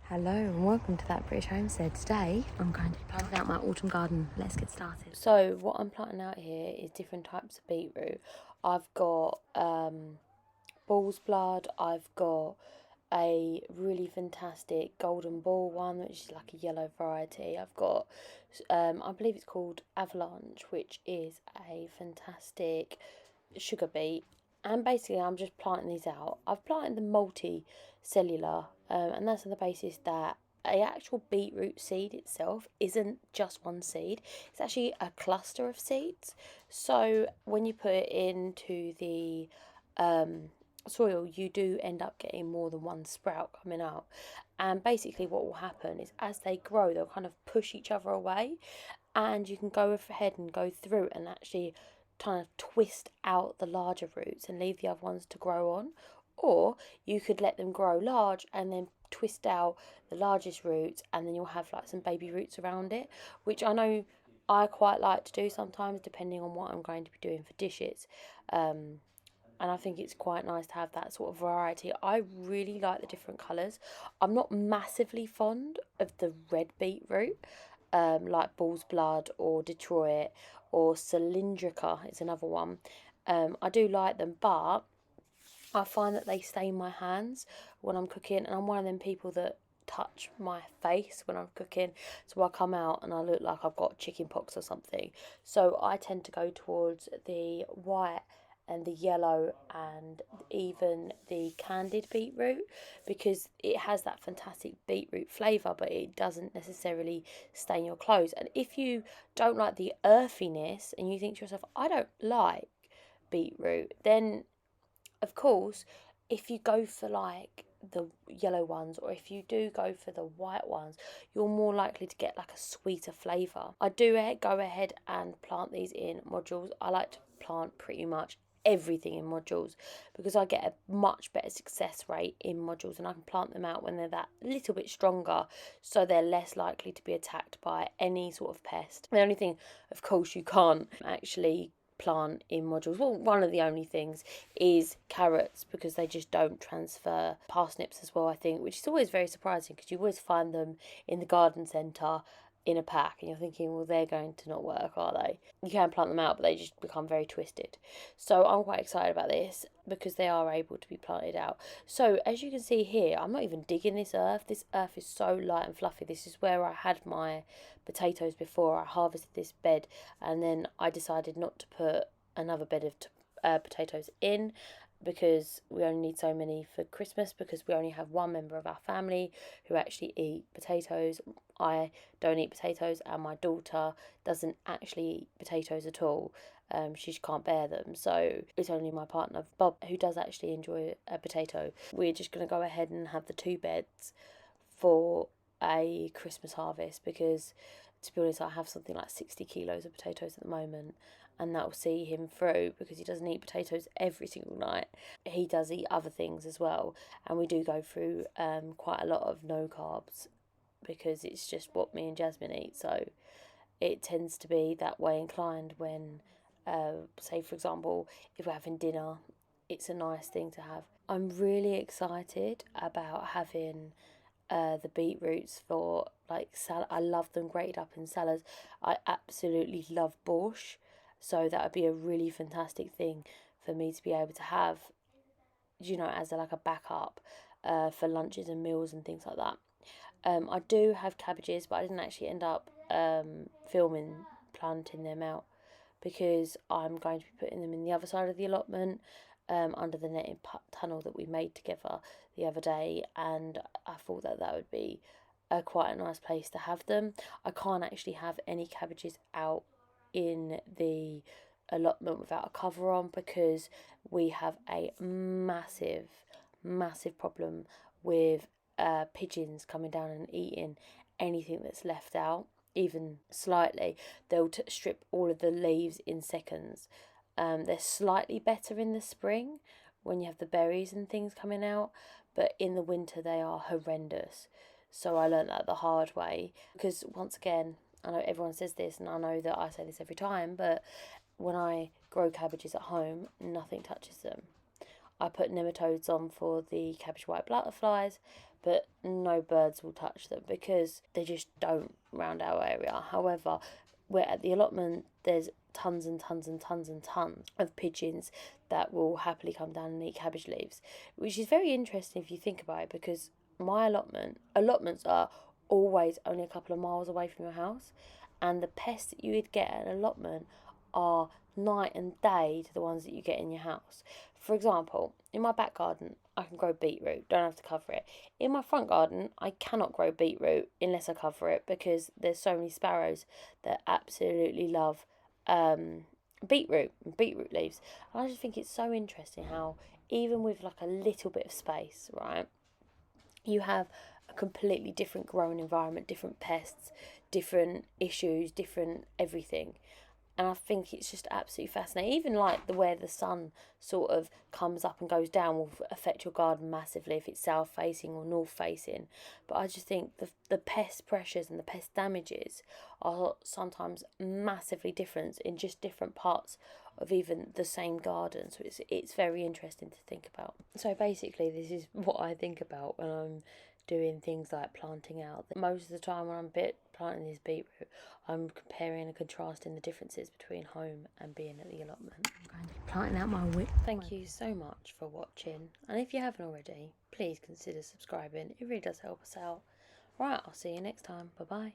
Hello and welcome to That British Homestead. Today I'm going to be planting out my autumn garden. Let's get started. So what I'm planting out here is different types of beetroot. I've got bull's blood, I've got a really fantastic golden ball one, which is like a yellow variety. I've got, I believe it's called Avalanche, which is a fantastic sugar beet. And basically I'm just planting these out. I've planted the multi-cellular, and that's on the basis that a actual beetroot seed itself isn't just one seed. It's actually a cluster of seeds. So when you put it into the soil, you do end up getting more than one sprout coming out. And basically what will happen is as they grow, they'll kind of push each other away, and you can go ahead and go through and actually kind of twist out the larger roots and leave the other ones to grow on. Or you could let them grow large and then twist out the largest roots, and then you'll have like some baby roots around it, which I know I quite like to do sometimes depending on what I'm going to be doing for dishes. And I think it's quite nice to have that sort of variety. I really like the different colours. I'm not massively fond of the red beetroot, like Bull's Blood or Detroit or Cylindrica is another one. I do like them, but I find that they stain my hands when I'm cooking, and I'm one of them people that touch my face when I'm cooking, so I come out and I look like I've got chicken pox or something. So I tend to go towards the white and the yellow and even the candied beetroot, because it has that fantastic beetroot flavour, but it doesn't necessarily stain your clothes. And if you don't like the earthiness and you think to yourself, I don't like beetroot, then of course, if you go for like the yellow ones, or if you do go for the white ones, you're more likely to get like a sweeter flavour. I do go ahead and plant these in modules. I like to plant pretty much everything in modules because I get a much better success rate in modules, and I can plant them out when they're that little bit stronger, so they're less likely to be attacked by any sort of pest. The only thing, of course, you can't actually plant in modules, well, one of the only things is carrots, because they just don't transfer. Parsnips as well, I think, which is always very surprising because you always find them in the garden centre in a pack, and you're thinking, well, they're going to not work, are they? You can plant them out, but they just become very twisted. So I'm quite excited about this because they are able to be planted out. So as you can see here, I'm not even digging this earth. This earth is so light and fluffy. This is where I had my potatoes before. I harvested this bed, and then I decided not to put another bed of potatoes in, because we only need so many for Christmas, because we only have one member of our family who actually eat potatoes. I don't eat potatoes, and my daughter doesn't actually eat potatoes at all. She just can't bear them. So it's only my partner, Bob, who does actually enjoy a potato. We're just going to go ahead and have the two beds for a Christmas harvest, because to be honest, I have something like 60 kilos of potatoes at the moment, and that will see him through because he doesn't eat potatoes every single night. He does eat other things as well, and we do go through quite a lot of no carbs because it's just what me and Jasmine eat. So it tends to be that way inclined when, say for example, if we're having dinner, it's a nice thing to have. I'm really excited about having the beetroots for like salad. I love them grated up in salads. I absolutely love borscht, so that would be a really fantastic thing for me to be able to have, as like a backup for lunches and meals and things like that. I do have cabbages, but I didn't actually end up filming planting them out because I'm going to be putting them in the other side of the allotment, under the netting tunnel that we made together the other day, and I thought that that would be quite a nice place to have them. I can't actually have any cabbages out in the allotment without a cover on, because we have a massive, massive problem with pigeons coming down and eating anything that's left out, even slightly. They'll strip all of the leaves in seconds. They're slightly better in the spring when you have the berries and things coming out, but in the winter they are horrendous. So I learned that the hard way, because once again, I know everyone says this, and I know that I say this every time, but when I grow cabbages at home, nothing touches them. I put nematodes on for the cabbage white butterflies, but no birds will touch them because they just don't round our area. However, we're at the allotment, there's tons and tons and tons and tons of pigeons that will happily come down and eat cabbage leaves, which is very interesting if you think about it, because my allotments are always only a couple of miles away from your house, and the pests that you would get at an allotment are night and day to the ones that you get in your house. For example, in my back garden, I can grow beetroot, don't have to cover it. In my front garden, I cannot grow beetroot unless I cover it, because there's so many sparrows that absolutely love beetroot leaves. And I just think it's so interesting how even with like a little bit of space, right, you have a completely different growing environment, different pests, different issues, different everything. And I think it's just absolutely fascinating. Even like the where the sun sort of comes up and goes down will affect your garden massively if it's south facing or north facing. But I just think the pest pressures and the pest damages are sometimes massively different in just different parts of even the same garden. So it's very interesting to think about. So basically, this is what I think about when I'm doing things like planting out. Most of the time when I'm planting this beetroot, I'm comparing and contrasting the differences between home and being at the allotment. I'm going to be planting out my whip. Thank you so much for watching, and if you haven't already, please consider subscribing. It really does help us out. Right, I'll see you next time. Bye bye.